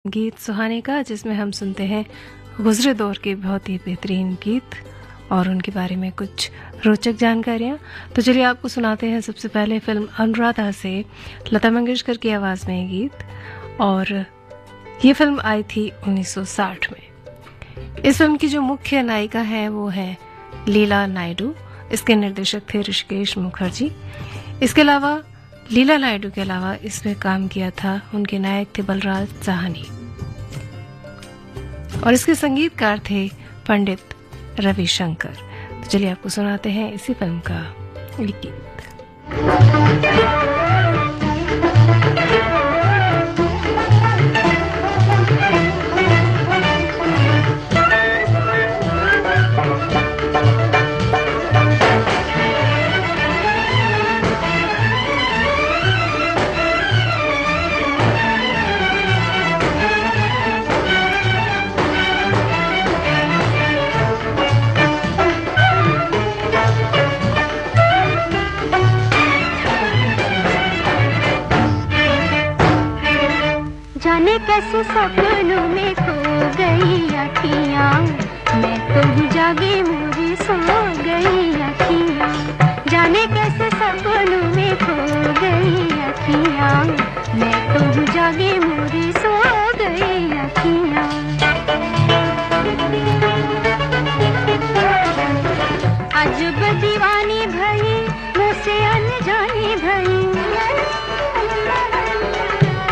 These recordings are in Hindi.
गीत सुहाने का, जिसमें हम सुनते हैं गुजरे दौर के बहुत ही बेहतरीन गीत और उनके बारे में कुछ रोचक जानकारियाँ। तो चलिए आपको सुनाते हैं सबसे पहले फिल्म अनुराधा से लता मंगेशकर की आवाज़ में ये गीत। और ये फिल्म आई थी 1960 में। इस फिल्म की जो मुख्य नायिका है वो है लीला नायडू। इसके निर्देशक थे ऋषिकेश मुखर्जी। इसके अलावा लीला नायडू के अलावा इसमें काम किया था उनके नायक थे बलराज साहनी और इसके संगीतकार थे पंडित रविशंकर। तो चलिए आपको सुनाते हैं इसी फिल्म का एक गीत। कैसे सपनों में खो गई अखियाँ, मैं तो जागी मुझे सो गई अखियाँ। जाने कैसे सपनों में खो गई अखियाँ, मैं तो जागी मुझे सो गई अखियाँ। अजब दीवानी भई मुझसे अनजानी भई,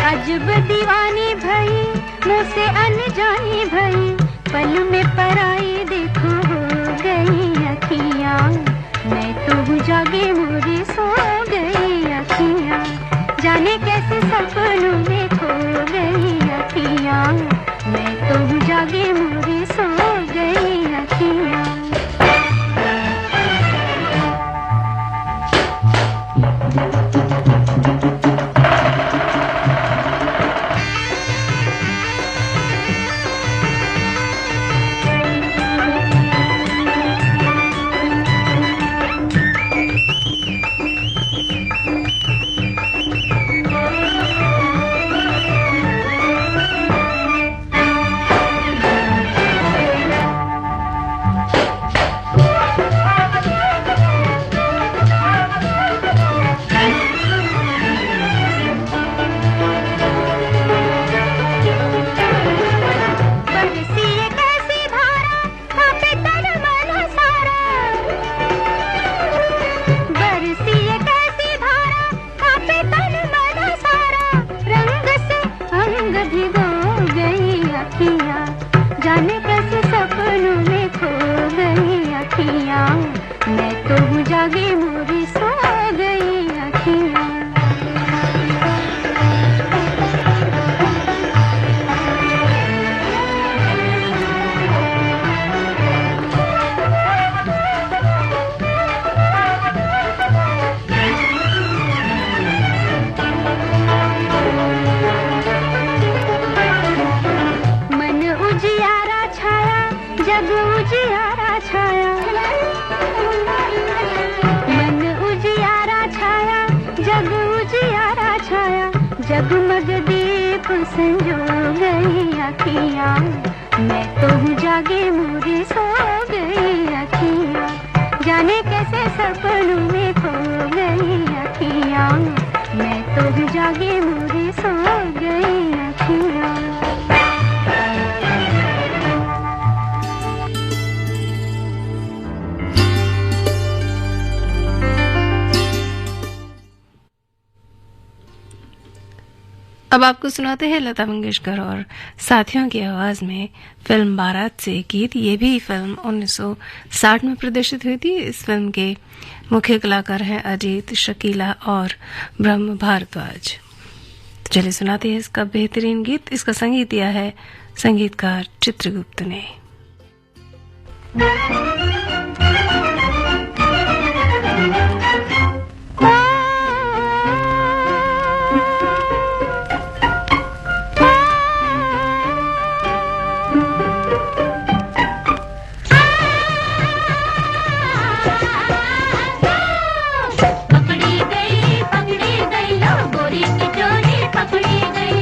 अजब दीवानी भई मुझसे अनजानी भई, पल में पराई देखो हो गई अखियाँ, मैं तो जागे मुझे सो गई अखियाँ। जाने कैसे सपनों में खो गई अखियाँ, मैं तो जागे मुझे सो गई अखियाँ। जगमग दीप संजो गई अखियाँ, मैं तो जागे मुझे सो गई अखियाँ। जाने कैसे सपनों में खो गई अखियाँ, मैं तो जागे मुझे सो गई अखियाँ। अब आपको सुनाते हैं लता मंगेशकर और साथियों की आवाज में फिल्म बारात से गीत। ये भी फिल्म 1960 में प्रदर्शित हुई थी। इस फिल्म के मुख्य कलाकार हैं अजीत, शकीला और ब्रह्म भारद्वाज। तो चलिए सुनाते हैं इसका बेहतरीन गीत। इसका संगीत दिया है संगीतकार चित्रगुप्त ने। पकड़ी गई लो गोरी की चोरी पकड़ी गई।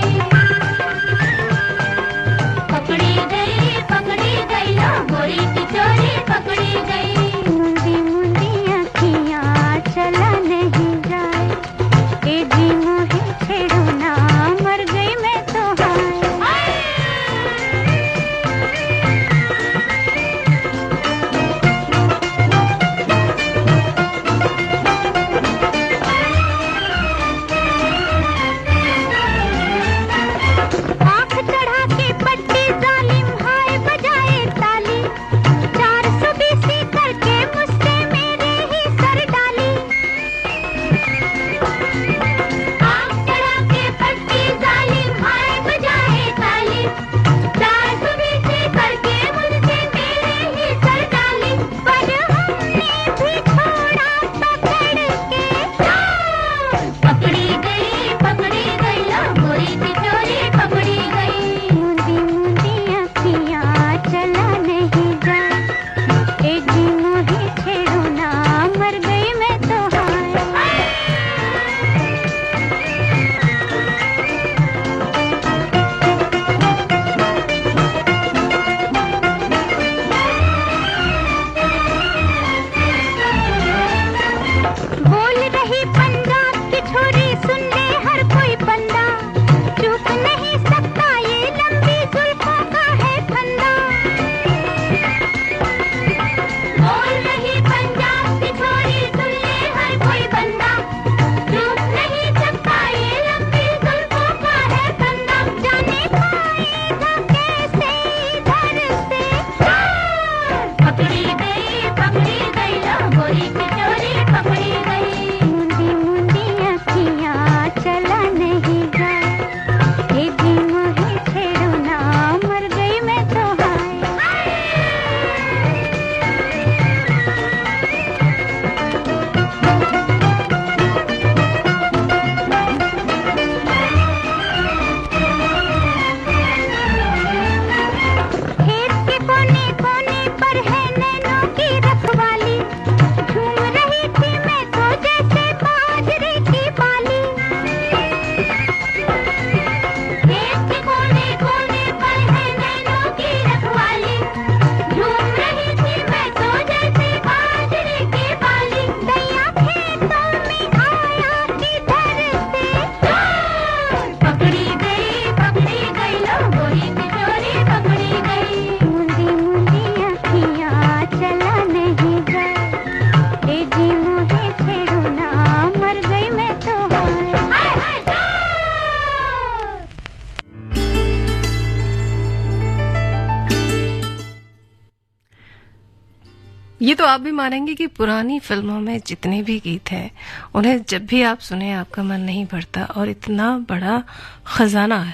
ये तो आप भी मानेंगे कि पुरानी फिल्मों में जितने भी गीत हैं उन्हें जब भी आप सुने आपका मन नहीं भरता, और इतना बड़ा खजाना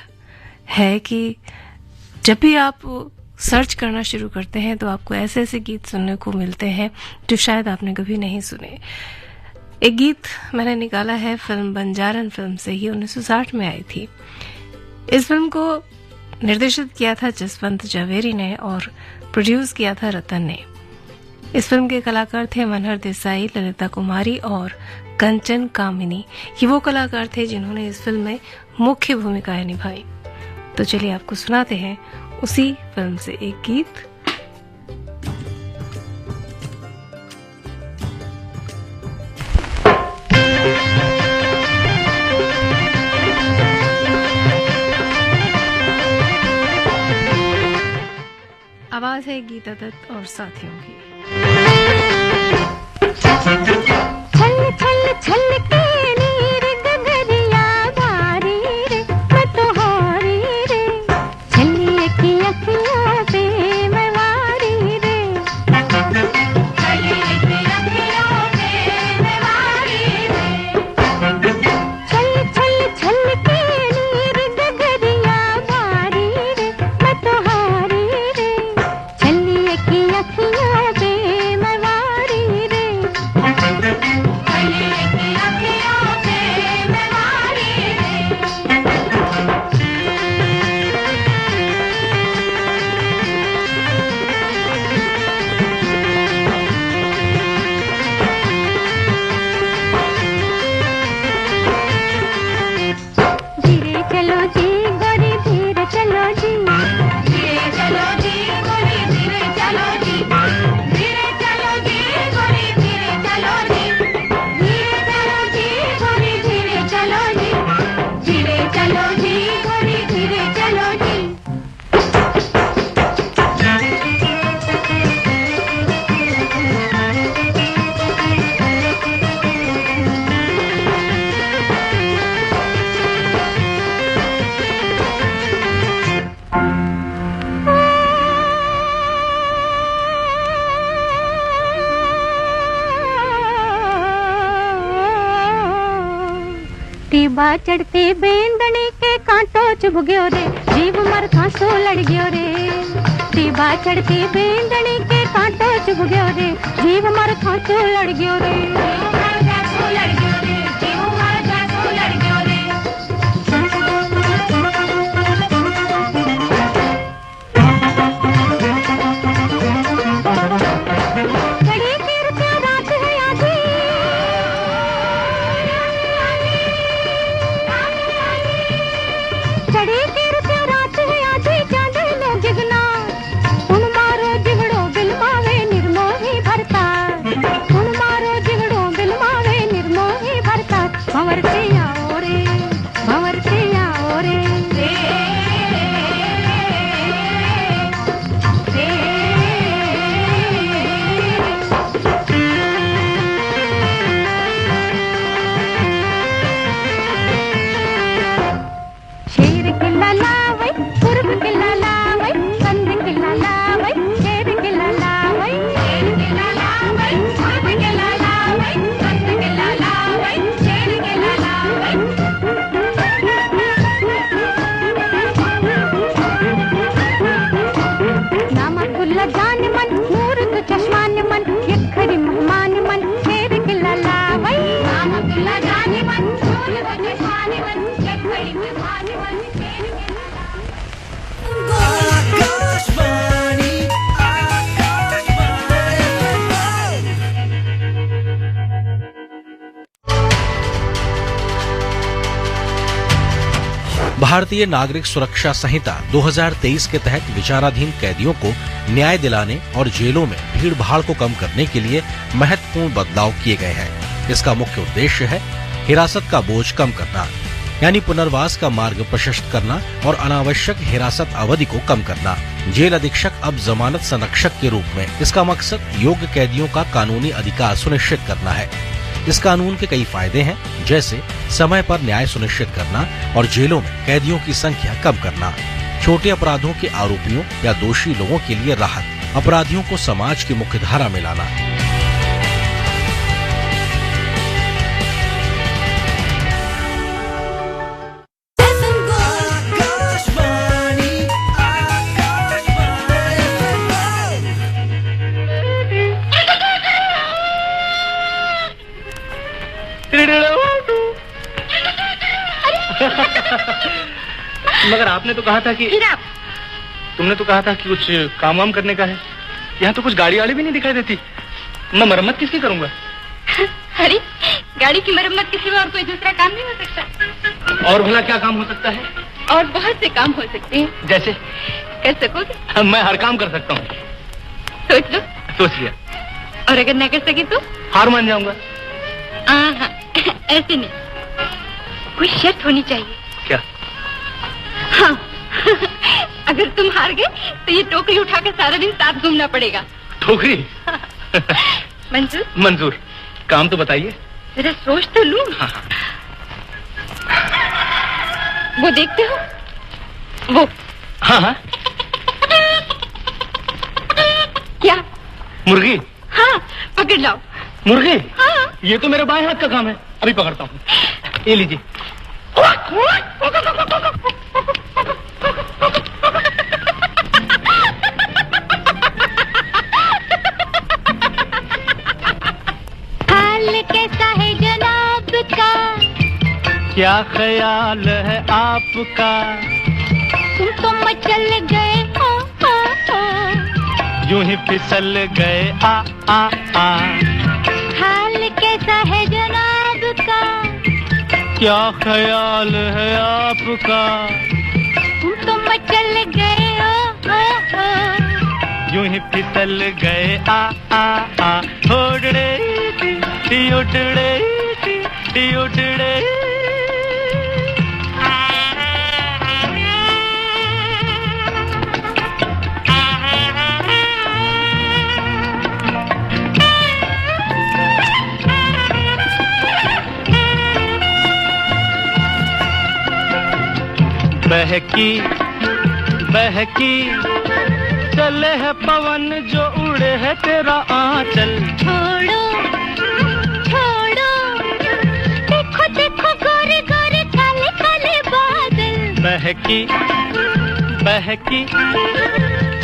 है कि जब भी आप सर्च करना शुरू करते हैं तो आपको ऐसे ऐसे गीत सुनने को मिलते हैं जो शायद आपने कभी नहीं सुने। एक गीत मैंने निकाला है फिल्म बंजारन फिल्म से, ही 1960 में आई थी। इस फिल्म को निर्देशित किया था जसवंत जवेरी ने और प्रोड्यूस किया था रतन ने। इस फिल्म के कलाकार थे मनहर देसाई, ललिता कुमारी और कंचन कामिनी। ये वो कलाकार थे जिन्होंने इस फिल्म में मुख्य भूमिकाएं निभाई। तो चलिए आपको सुनाते हैं उसी फिल्म से एक गीत। आवाज है गीता दत्त और साथियों की। छल छल छल के नीर गगरिया भारी रे मैं तो हारी रे, छलिए की अखियों पे मैं वारी रे, छलिए की अखियों पे मैं वारी रे, छल छल छल के नीर गगरिया भारी रे मैं तो हारी रे, छलिए की अखियों पे मैं वारी रे, छलिए की अखियों पे मैं वारी धीरे चलो जी गोरी धीरे चलो जी, धीरे चलो जी गोरी धीरे चलो जी, धीरे चलो जी गोरी धीरे चलो जी, धीरे चलो जी गोरी धीरे चलो जी, धीरे चलो जी गोरी धीरे चलो जी। टीबा चढ़ते बेंदनी के कांटो चुभ गयो रे, जीव मर खांसो लड़ गयो रे, टीबा चढ़ते बेंदनी के कांटो चुभ गयो रे, जीव मर खांसो लड़ गयो रे, जीव मर खांसो लड़ गयो रे, जीव मर खांसो लड़ गयो रे। घड़ी फिर क्या रात है आधी, चढ़ी फिर क्या रात है आधी, चांदे लो जिगना उन मारो जिगड़ो बिल मावे निर्मोही भरता, उन मारो जिगड़ो बिल मावे निर्मोही भरता, भंवर से आओ रे, भंवर से आओ रे, शेर किला लावै पूर्व किला लावै, कंद किला लावै शेर किला लावै, शेर किला लावै पूर्व किला लावै, कंद किला लावै शेर किला लावै। नामक गुल्ला जान मन नूर तो चश्मान मन, एक खड़ी मेहमान मन शेर किला लावै, नामक गुल्ला जान मन नूर तो चश्मान मन, एक खड़ी मेहमान मन शेर किला लावै। आकाशवाणी भारतीय नागरिक सुरक्षा संहिता 2023 के तहत विचाराधीन कैदियों को न्याय दिलाने और जेलों में भीड़ भाड़ को कम करने के लिए महत्वपूर्ण बदलाव किए गए हैं। इसका मुख्य उद्देश्य है हिरासत का बोझ कम करना, यानी पुनर्वास का मार्ग प्रशस्त करना और अनावश्यक हिरासत अवधि को कम करना। जेल अधीक्षक अब जमानत संरक्षक के रूप में। इसका मकसद योग्य कैदियों का कानूनी अधिकार सुनिश्चित करना है। इस कानून के कई फायदे हैं, जैसे समय पर न्याय सुनिश्चित करना और जेलों में कैदियों की संख्या कम करना, छोटे अपराधों के आरोपियों या दोषी लोगों के लिए राहत, अपराधियों को समाज की मुख्य धारा में लाना। मगर आपने तो कहा था कि तुमने तो कहा था कि कुछ काम वाम करने का है। यहाँ तो कुछ गाड़ी वाली भी नहीं दिखाई देती। मैं मरम्मत किसकी करूँगा? अरे गाड़ी की मरम्मत के सिवा और कोई दूसरा काम नहीं हो सकता। और भला क्या काम हो सकता है? और बहुत से काम हो सकते हैं। जैसे? कर सकोगे? मैं हर काम कर सकता हूँ। सोच लो। सोच लिया। और अगर न कर सके तो? हार मान जाऊंगा। हाँ ऐसे नहीं, कोई शर्त होनी चाहिए। क्या? हाँ अगर तुम हार गए तो ये टोकरी उठाकर सारा दिन साथ घूमना पड़ेगा। टोकरी? मंजूर? मंजूर। काम तो बताइए। जरा सोच तो लूं। हाँ। वो देखते हो? वो। हाँ। क्या? मुर्गी? हाँ पकड़ लाओ। मुर्गी? हाँ। ये तो मेरे बाएं हाथ का काम है, अभी पकड़ता हूँ। ये लीजिए। हाल कैसा है जनाब का? क्या ख्याल है आपका? तुम तो मचल गए हो। यूं ही फिसल गए आ। हाल कैसा है जनाब का? क्या ख्याल है आपका? तुम तो मचल गए हो। यूं ही फिसल गए आ। उड़ड़े उड़ड़े। बहकी चले है पवन जो उड़े है तेरा आंचल। छोड़ो देखो गोरे गोरे काले काले बादल। बहकी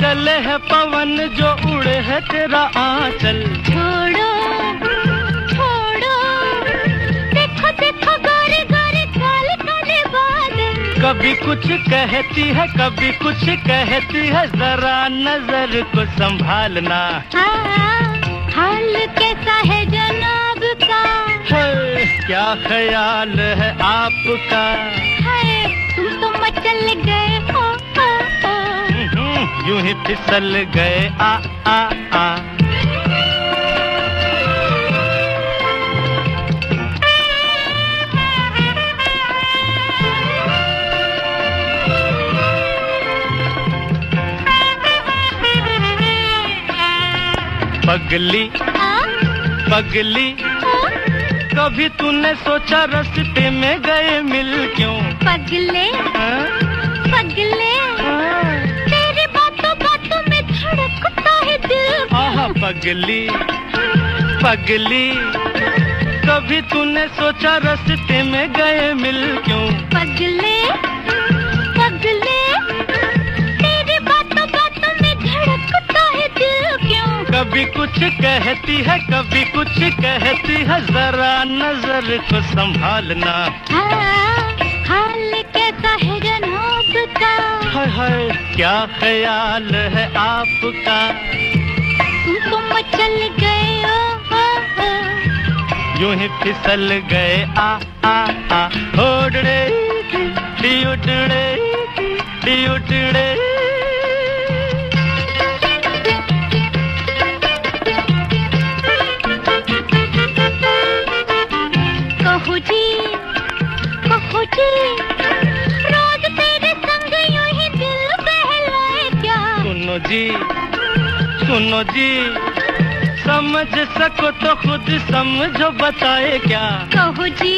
चले है पवन जो उड़े है तेरा आंचल। छोड़ो देखो गोरे गोरे काले काले बादल। कभी कुछ कहती है कभी कुछ कहती है, जरा नजर को संभालना। हाल कैसा है जनाब का? क्या ख्याल है आपका? तुम तो मचल गए हो। यूं ही फिसल गए आ। पगली कभी तूने सोचा रास्ते में गए मिल क्यों? पगले तेरी बातों में धड़कता है दिल। आहा पगली कभी तूने सोचा रास्ते में गए मिल क्यों? पगले तेरी बातों में धड़कता है दिल क्यों? कभी कुछ कहती है कभी कुछ कहती है, जरा नजर को संभालना। हाल कैसा है जनाब का? हाय क्या ख्याल है आपका? तुम तो मचल गए हो। यूं ही फिसल गए आ। उड़ड़े उड़ड़े। कहो जी रोज तेरे संग यूं ही दिल बहलाए क्या? सुनो जी समझ सको तो खुद समझो, बताए क्या? कहो जी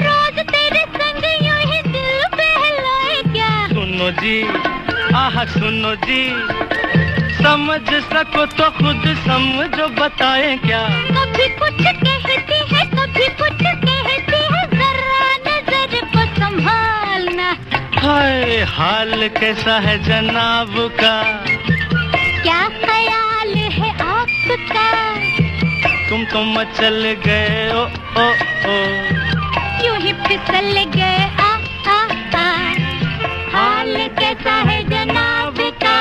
रोज तेरे संग यूं ही दिल बहलाए क्या? सुनो जी आहा सुनो जी, समझ सको तो खुद समझो, बताएं क्या। कभी कुछ कहती है, कभी कुछ कहती है, जरा नजर को संभालना। हाय हाल कैसा है जनाब का, क्या ख्याल है आपका, तुम तो मचल गए ओ ओ ओ, यूं ही फिसल गए आ आ आ। हाल कैसा है जनाब का,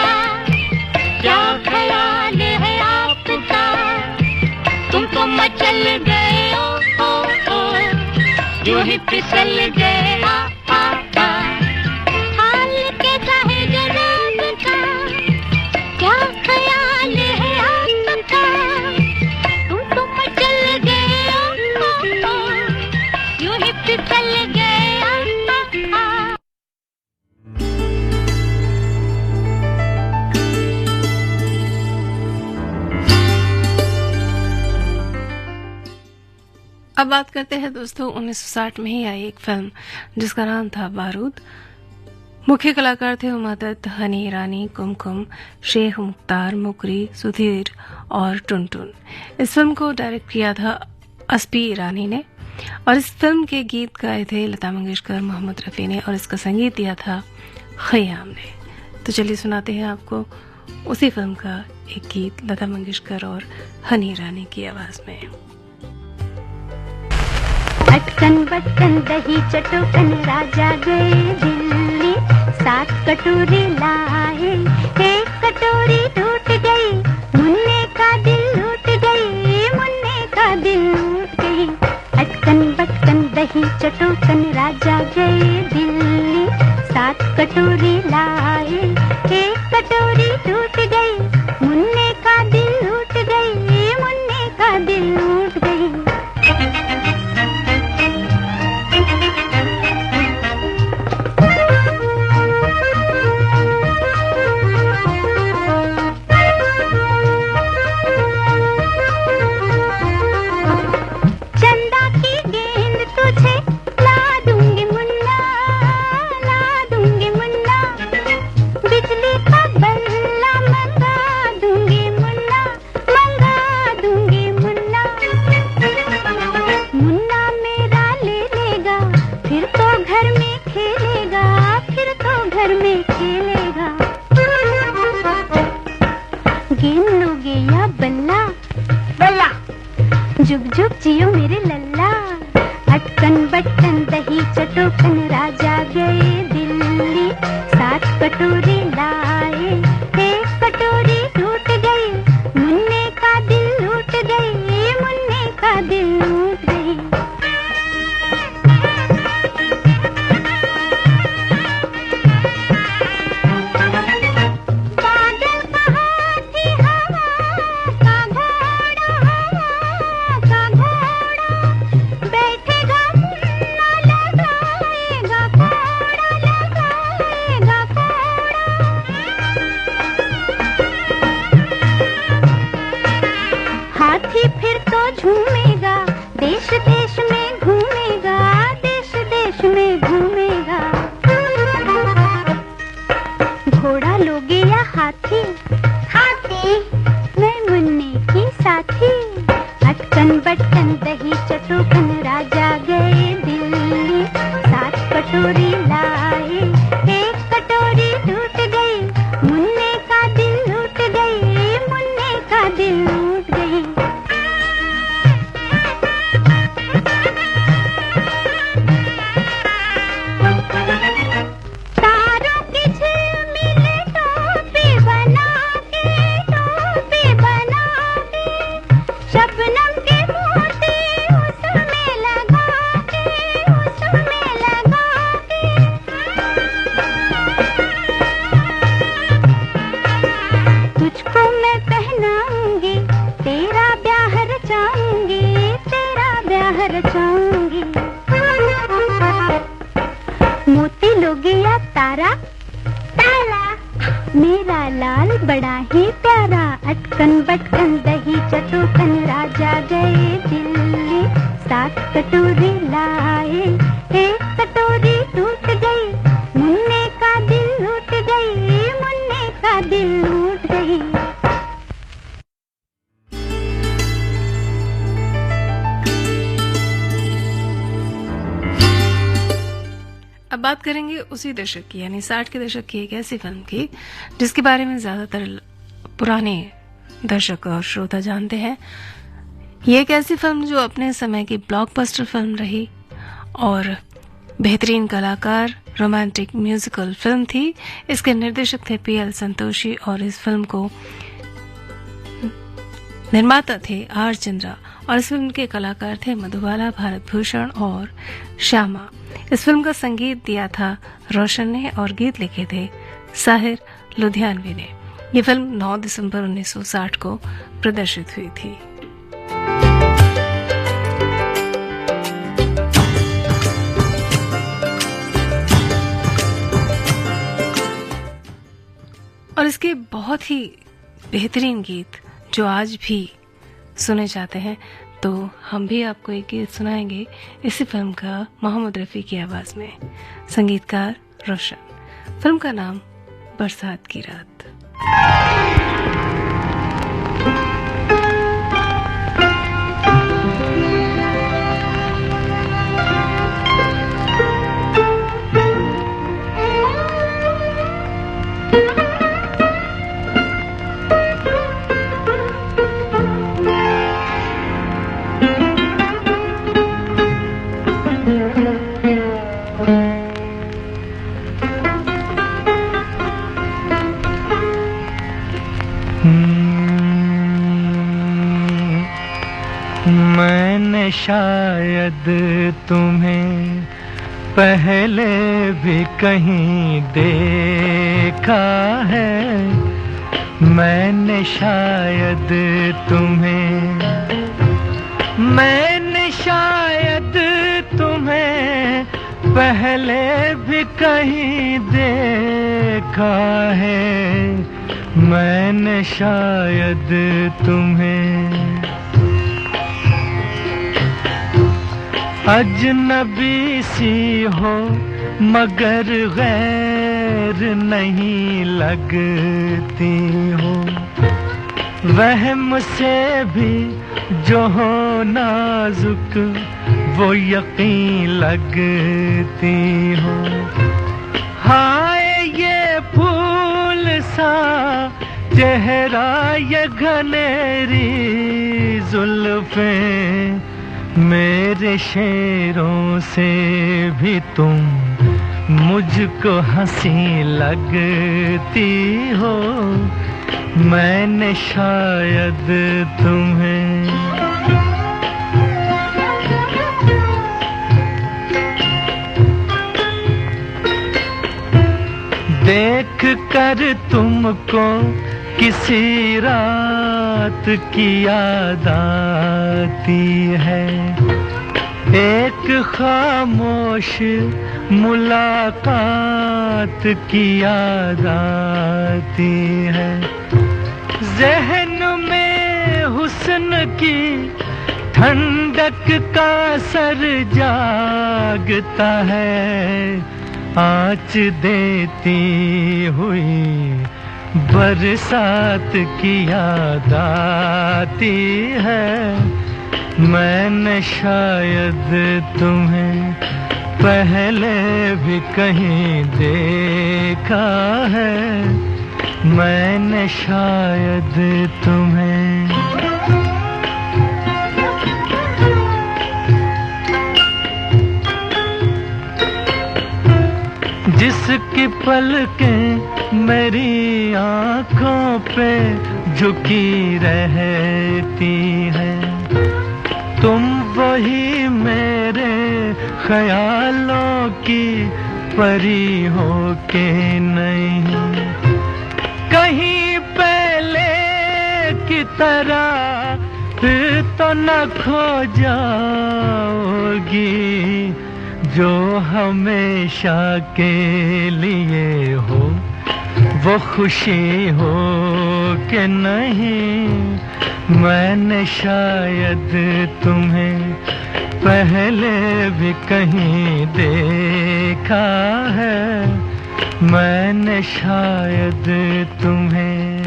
क्या ख्याल है आपका, तुम तो मचल गए ओ ओ ओ, यूं ही फिसल गए आ आ आ। हाल कैसा है जनाब का, क्या ख्याल है आपका, तुम तो मचल गए ओ ओ ओ, यूं ही फिसल गए आ आ आ। अब बात करते हैं दोस्तों 1960 में ही आई एक फिल्म जिसका नाम था बारूद। मुख्य कलाकार थे उमा दत्त, हनी ईरानी, कुमकुम, शेख मुख्तार, मुकरी, सुधीर और टुनटुन। इस फिल्म को डायरेक्ट किया था अस्पी ईरानी ने और इस फिल्म के गीत गाए थे लता मंगेशकर, मोहम्मद रफ़ी ने और इसका संगीत दिया था खयाम ने। तो चलिए सुनाते हैं आपको उसी फिल्म का एक गीत लता मंगेशकर और हनी ईरानी की आवाज में। अटकन बटकन दही चटोकन राजा गए दिल्ली, 7 कटोरी लाए, 1 कटोरी टूट गई, मुन्ने का दिल लूट गई, मुन्ने का दिल लूट गई। अटकन बटकन दही चटोकन राजा गए दिल्ली, 7 कटोरी लाए, 1 कटोरी टूट गई, मुन्ने का दिल लूट गई, मुन्ने का दिल लूट गई। जुग जुग जियो मेरे लल्ला, अटकन बटकन दही चटोकन राजा गए दिल्ली, 7 कटोरी लाए, 1 कटोरी टूट गई, मुन्ने का दिल लूट गई, मुन्ने का दिल लूट गई। फिर तो झूमेगा, देश देश में घूमेगा, देश देश में घूमेगा। घोड़ा लोगे या हाथी, हाथी, मैं मुन्ने की साथी। अटकन बटकन दही चटोकन राजा गए दिल्ली, 7 कटोरी लाए, 1 कटोरी टूट गई, मुन्ने का दिल लूट गई, मुन्ने का दिल लूट गई। मोती लोगे या तारा, तारा, मेरा लाल बड़ा ही प्यारा। अटकन बटकन दही चटोकन राजा गए दिल्ली, 7 कटोरी लाए, 1 कटोरी टूट गई, मुन्ने का दिल लूट गई, दिल लूट गई। अब बात करेंगे उसी दशक की, यानी 60 के दशक की एक ऐसी फिल्म की जिसके बारे में ज्यादातर पुराने दर्शक और श्रोता जानते हैं। ये एक ऐसी फिल्म जो अपने समय की ब्लॉकबस्टर फिल्म रही और बेहतरीन कलाकार, रोमांटिक म्यूजिकल फिल्म थी। इसके निर्देशक थे पीएल संतोषी और इस फिल्म को निर्माता थे आर चंद्रा और इस फिल्म के कलाकार थे मधुबाला, भारत भूषण और श्यामा। इस फिल्म का संगीत दिया था रोशन ने और गीत लिखे थे साहिर लुधियानवी ने। ये फिल्म 9 दिसंबर 1960 को प्रदर्शित हुई थी। और इसके बहुत ही बेहतरीन गीत जो आज भी सुने जाते हैं, तो हम भी आपको एक गीत सुनाएंगे इसी फिल्म का मोहम्मद रफ़ी की आवाज में, संगीतकार रोशन। फिल्म का नाम बरसात की रात। मैंने शायद तुम्हें पहले भी कहीं देखा है, मैंने शायद तुम्हें पहले भी कहीं देखा है, मैंने शायद तुम्हें अजनबी सी हो मगर गैर नहीं लगती हो, वहम से भी जो हो नाजुक वो यकीन लगती हो। हाय ये फूल सा चेहरा, ये घनेरी जुल्फें, मेरे शेरों से भी तुम मुझको हंसी लगती हो, मैंने शायद तुम्हें देख कर तुमको किसी रात की याद आती है, एक खामोश मुलाकात की याद आती है, ज़हन में हुस्न की ठंडक का सर जागता है, आँच देती हुई बरसात की याद आती है, मैंने शायद तुम्हें पहले भी कहीं देखा है, मैंने शायद तुम्हें जिसकी पलकें मेरी आँखों पे झुकी रहती है, तुम वही मेरे ख्यालों की परी हो के नहीं, कहीं पहले की तरह तो न खो जाओगी, जो हमेशा के लिए हो वो खुशी हो कि नहीं, मैंने शायद तुम्हें पहले भी कहीं देखा है, मैंने शायद तुम्हें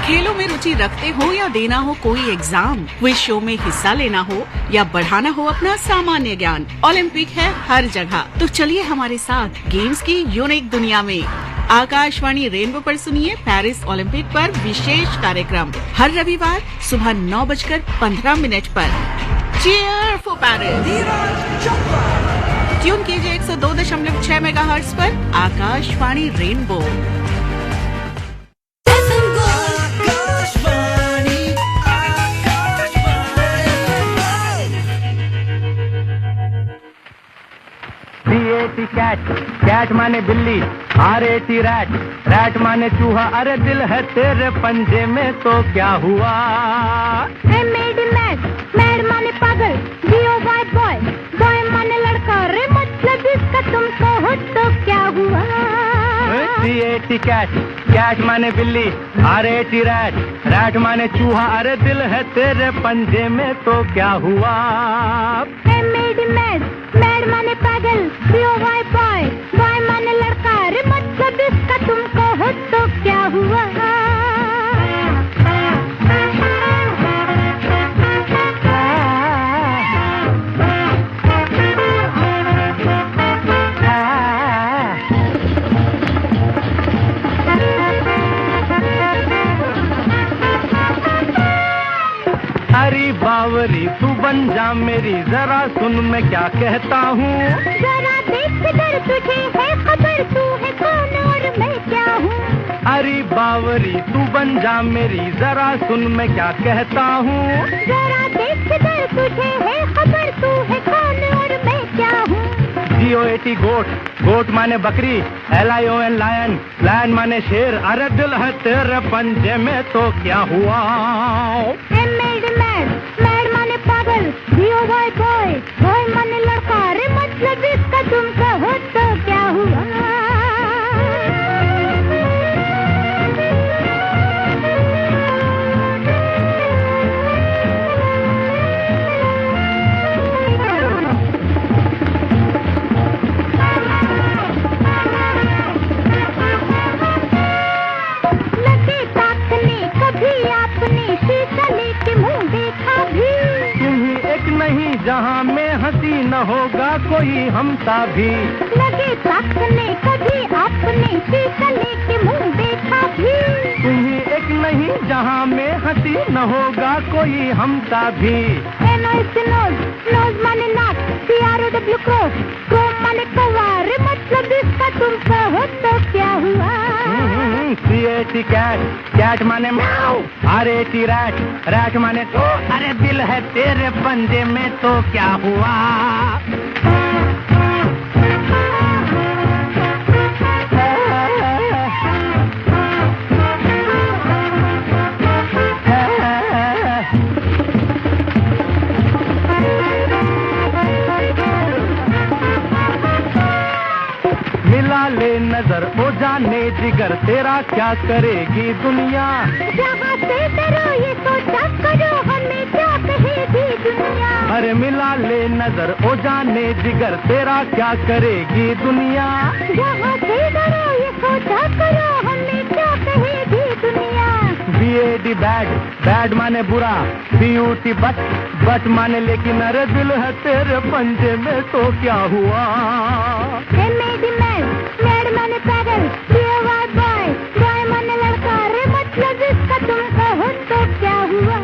खेलों में रुचि रखते हो या देना हो कोई एग्जाम, क्विज शो में हिस्सा लेना हो या बढ़ाना हो अपना सामान्य ज्ञान, ओलंपिक है हर जगह। तो चलिए हमारे साथ गेम्स की यूनिक दुनिया में। आकाशवाणी रेनबो पर सुनिए पेरिस ओलंपिक पर विशेष कार्यक्रम हर रविवार सुबह 9:15 पर। Cheer for Paris. ट्यून कीजिए 102.6 मेगाहर्ट्ज पर आकाशवाणी रेनबो। कैट, कैट माने बिल्ली, RAT रैट, रैट माने चूहा, अरे दिल है तेरे पंजे में तो क्या हुआ। I made a mad, mad माने पागल, BOY boy, boy माने लड़का, रे मतलब इसका तुमको हो तो क्या हुआ। CAT कैट, कैट माने बिल्ली, RAT रैट, रैट माने चूहा, अरे दिल है तेरे पंजे में तो क्या हुआ। I made a mad, mad माने पागल, BOY boy, boy माने लड़का, रे मतलब इसका तुमको हो तो क्या हुआ। अरे बावरी तू बन जा मेरी, जरा सुन मैं क्या कहता हूँ। जरा देख कर तुझे है खबर, तू है कौन और मैं क्या हूँ। अरे बावरी तू बन जा मेरी, जरा सुन मैं क्या कहता हूँ। जरा देख कर तुझे है खबर, तू है कौन और मैं क्या हूँ। GOAT गोट, गोट माने बकरी, LION लायन, लायन माने शेर, अरे दिल है तेरे पंजे में तो क्या हुआ। I made a mad, mad माने पागल, BOY boy, boy माने लड़का, रे मतलब इसका तुमको हो तो क्या हुआ। लगे ताकने कभी आपने शीशा लेके मुंह देखा भी। तुम्ही एक नहीं जहाँ में हंसी न होगा कोई हमसा भी। लगे ताकने कभी आपने शीशा लेके मुंह देखा भी। तुम्ही एक नहीं जहाँ में हंसी न होगा कोई हमसा भी। नोज, नोज माने नाक, CROW क्रॉस, क्रॉस माने कौवा, रे मतलब इसका तुमको हो तो क्या हुआ। CAT कैट, कैट माने म्याऊ, RAT रैट, रैट माने तो, अरे दिल है तेरे पंजे में तो क्या हुआ। मिला ले नजर ओ जाने जिगर, तेरा क्या करेगी दुनिया। जहाँ से डरो ये सोचा करो, हमें क्या कहेगी दुनिया। अरे मिला ले नजर ओ जाने जिगर, तेरा क्या करेगी दुनिया। जहाँ से डरो ये सोचा करो, हमें क्या कहेगी दुनिया। BAD बैड, बैड माने बुरा, BUT बट, बट माने लेकिन, अरे दिल है तेरे पंजे में तो क्या हुआ। I made a mad, mad माने पागल, BOY boy, boy माने लड़का, रे मतलब इसका तुमको हो तो क्या हुआ।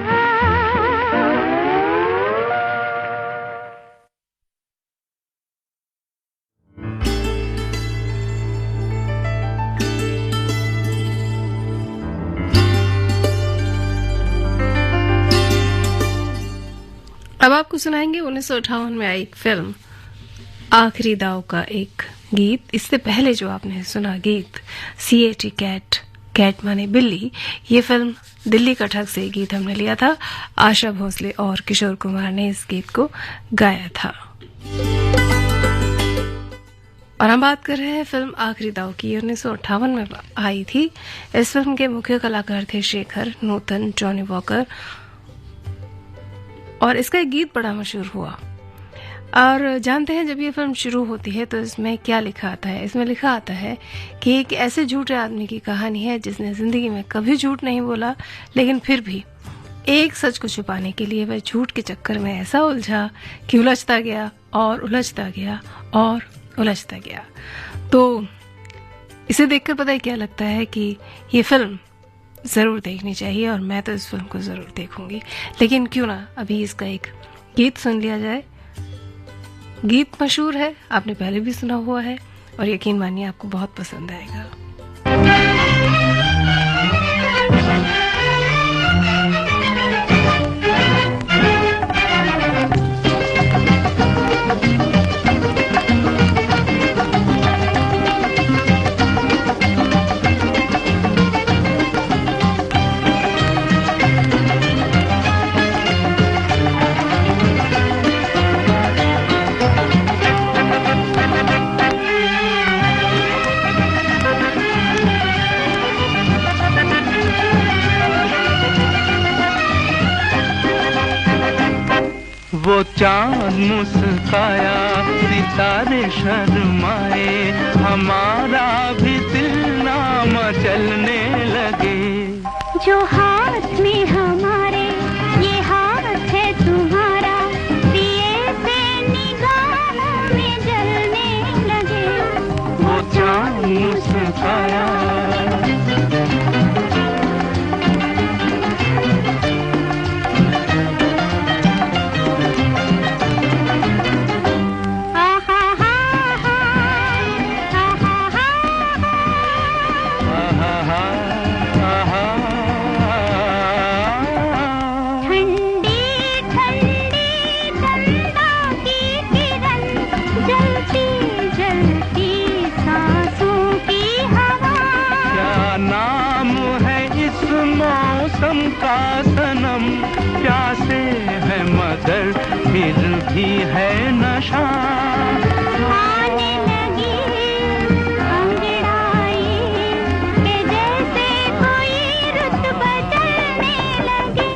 अब आपको सुनाएंगे 1958 में आई एक फिल्म आखिरी दाव का एक गीत। इससे पहले जो आपने सुना गीत CAT कैट, कैट माने बिल्ली, ये फिल्म दिल्ली का ठग से गीत हमने लिया था। आशा भोसले और किशोर कुमार ने इस गीत को गाया था। और हम बात कर रहे हैं फिल्म आखिरी दाव की। 1958 में आई थी। इस फिल्म के मुख्य कलाकार थे शेखर, नूतन, जॉनी वॉकर, और इसका एक गीत बड़ा मशहूर हुआ। और जानते हैं जब ये फिल्म शुरू होती है तो इसमें क्या लिखा आता है? इसमें लिखा आता है कि एक ऐसे झूठे आदमी की कहानी है जिसने जिंदगी में कभी झूठ नहीं बोला, लेकिन फिर भी एक सच को छुपाने के लिए वह झूठ के चक्कर में ऐसा उलझा कि उलझता गया और उलझता गया और उलझता गया। तो इसे देखकर पता है क्या लगता है कि ये फिल्म ज़रूर देखनी चाहिए, और मैं तो इस फिल्म को ज़रूर देखूंगी। लेकिन क्यों ना अभी इसका एक गीत सुन लिया जाए। गीत मशहूर है, आपने पहले भी सुना हुआ है, और यकीन मानिए आपको बहुत पसंद आएगा। वो चांद मुस्काया, सितारे शर्माए, हमारा भी दिल ना मचलने लगे। जो हाथ में हमारे ये हाथ है तुम्हारा, दिए से निगाहों में जलने लगे। वो चांद मुस्काया, का सनम प्यासे है मगर फिर भी है नशा। आने लगी अंगड़ाई के जैसे कोई रुत बदलने लगे।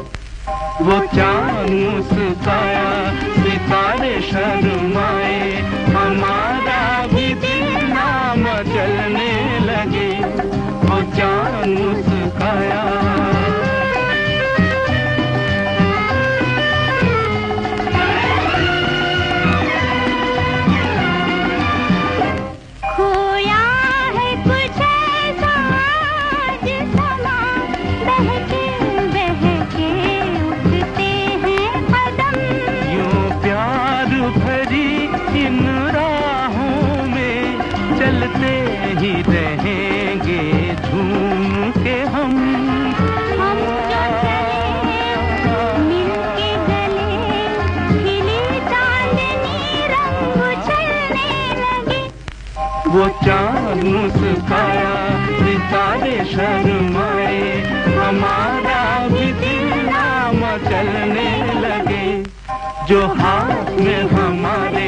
वो चांद मुस्काया, सितारे शर्माए, हमारा भी दिल ना मचलने लगे। वो चांद मुस्काया, चलते ही रहेंगे झूम के हम जो चले मिलके गले, खिली चांदनी रंग उछलने लगे। वो चांद मुस्काया, सितारे शर्माए, हमारा भी दिल ना मचलने लगे। जो हाथ में हमारे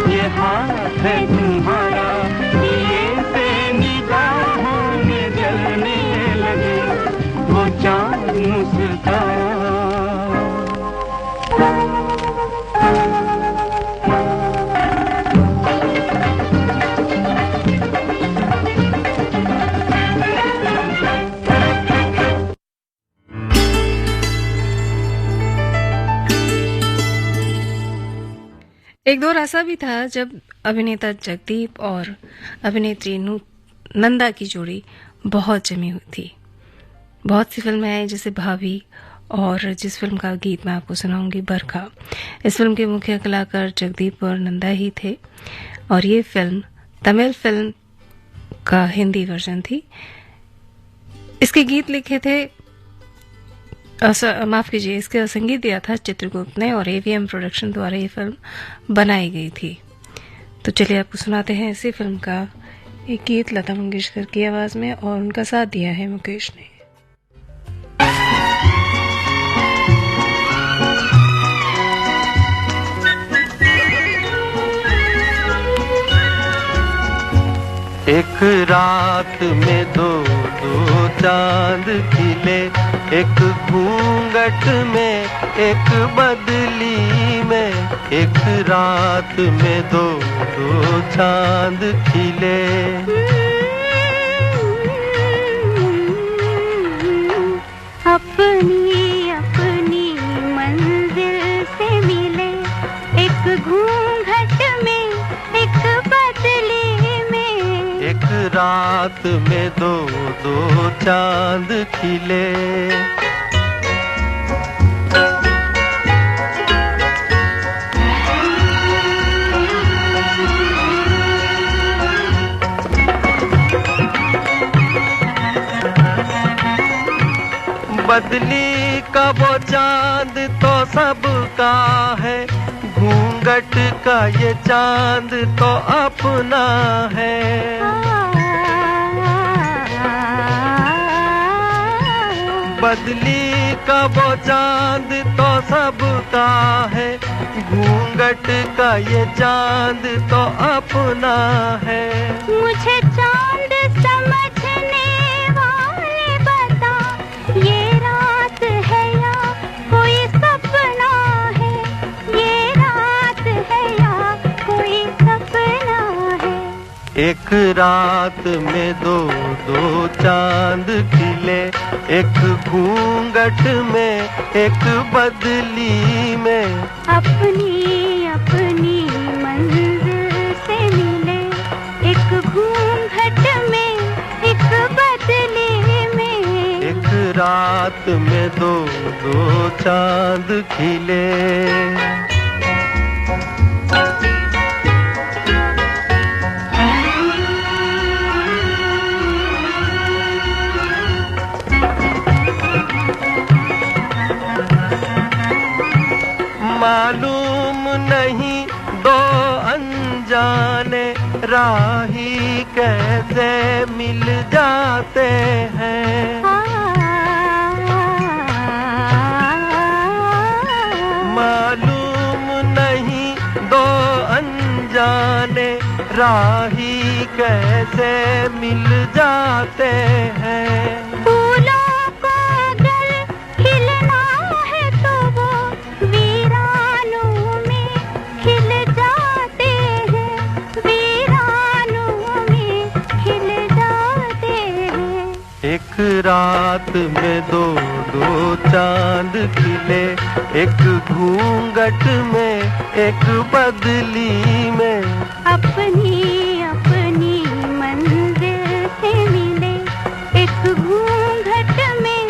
ये हाथ है तुम्हारा, दिए से निगाहों में जलने लगे। वो चांद मुस्काया। एक दौर ऐसा भी था जब अभिनेता जगदीप और अभिनेत्री नंदा की जोड़ी बहुत जमी हुई थी। बहुत सी फिल्में आई जैसे भाभी, और जिस फिल्म का गीत मैं आपको सुनाऊंगी बरखा। इस फिल्म के मुख्य कलाकार जगदीप और नंदा ही थे, और ये फिल्म तमिल फिल्म का हिंदी वर्जन थी। इसके गीत लिखे थे, माफ कीजिए, इसका संगीत दिया था चित्रगुप्त ने, और एवीएम प्रोडक्शन द्वारा ये फिल्म बनाई गई थी। तो चलिए आपको सुनाते हैं इसी फिल्म का एक गीत लता मंगेशकर की आवाज में, और उनका साथ दिया है मुकेश ने। एक रात में दो दो चांद खिले, एक घूंघट में एक बदली में, एक रात में दो दो चांद खिले। अपनी अपनी मंजिल से मिले, एक घूंघट में एक बदली में, एक रात में दो दो चांद खिले। बदली का वो चांद तो सबका है, घूंघट का ये चांद तो अपना है। बदली का वो चांद तो सबका है, घूंघट का ये चांद तो अपना है। मुझे चांद समझने वाले बता, ये रात है या कोई सपना है, ये रात है या कोई सपना है। एक रात में दो दो चांद खिले, एक घूंघट में एक बदली में, अपनी अपनी मंजिल से मिले, एक घूंघट में एक बदली में, एक रात में दो दो चांद खिले। मालूम नहीं दो अनजाने राही कैसे मिल जाते हैं। मालूम नहीं दो अनजाने राही कैसे मिल जाते हैं। एक रात में दो दो चांद खिले, एक घूंघट में एक बदली में, अपनी अपनी मंजिल से मिले, एक घूंघट में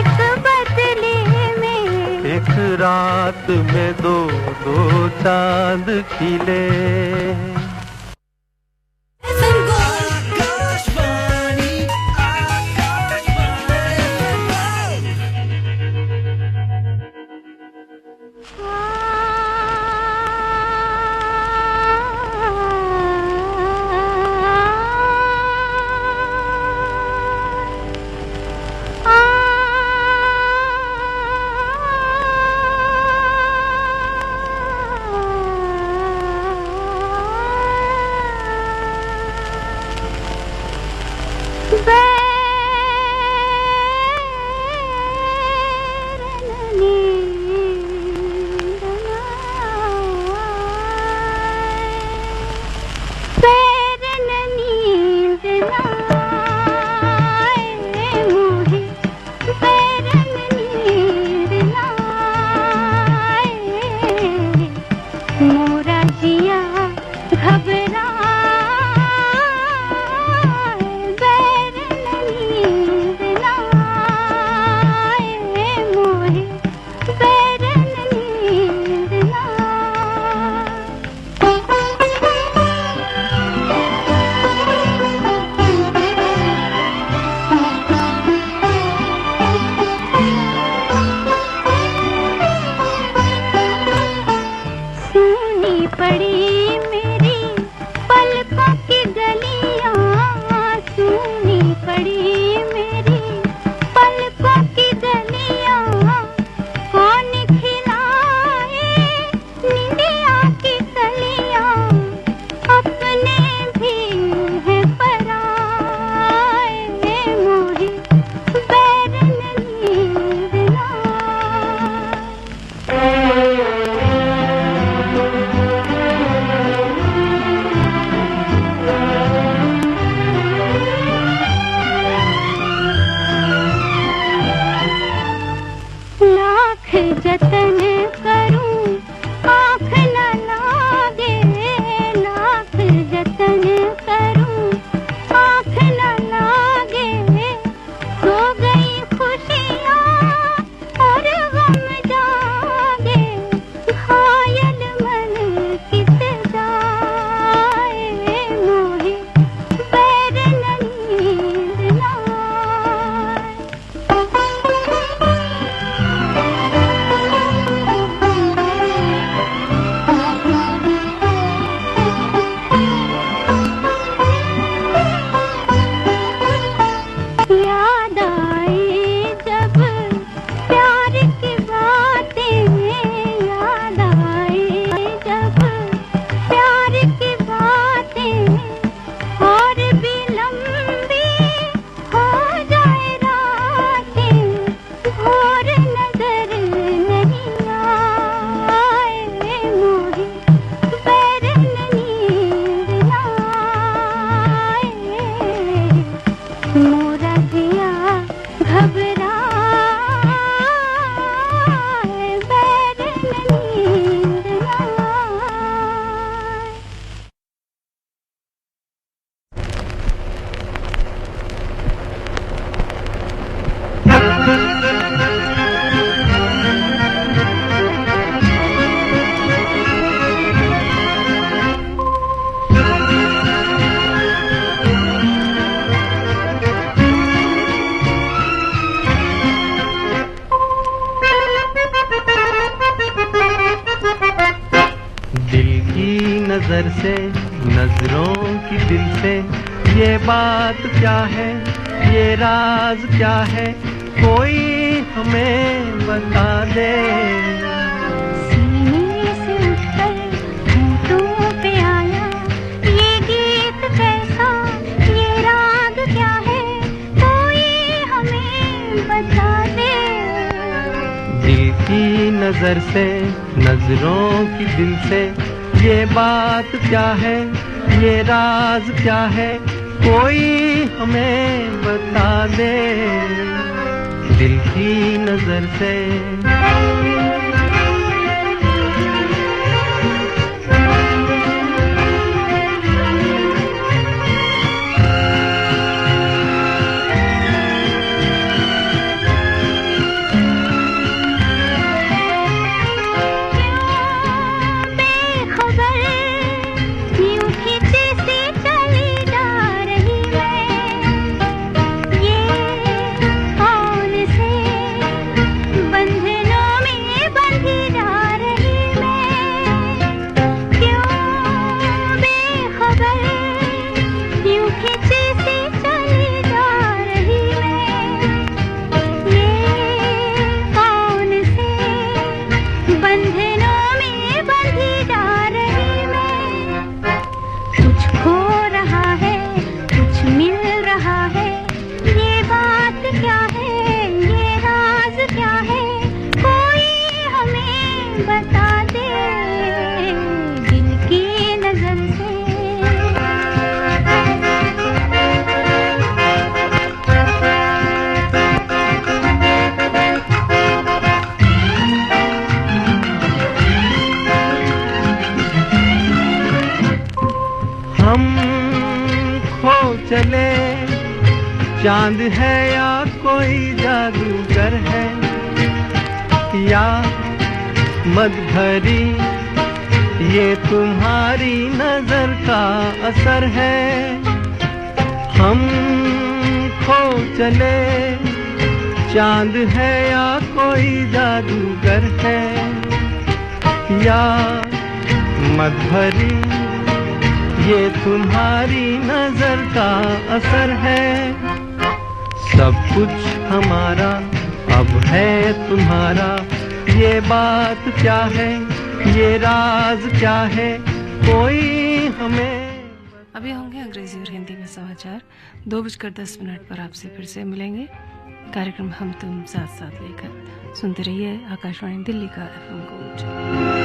एक बदली में, एक रात में दो दो चांद खिले। नजर से नजरों की दिल से ये बात क्या है, ये राज क्या है, कोई हमें बता दे। सीने से उठकर होठों पे आया ये गीत कैसा, ये राग क्या है, कोई हमें बता दे। दिल की नजर से नजरों की दिल से ये बात क्या है, ये राज क्या है, कोई हमें बता दे। दिल की नजर से चले, चांद है या कोई जादूगर है, या मद भरी ये तुम्हारी नजर का असर है। हम खो चले, चांद है या कोई जादूगर है, या मद भरी ये तुम्हारी नजर का असर है। सब कुछ हमारा अब है तुम्हारा, ये बात क्या है, ये राज क्या है, कोई हमें। अभी होंगे अंग्रेजी और हिंदी में समाचार। 2:10 पर आपसे फिर से मिलेंगे। कार्यक्रम हम तुम साथ साथ लेकर सुनते रहिए आकाशवाणी दिल्ली का FM गोल्ड।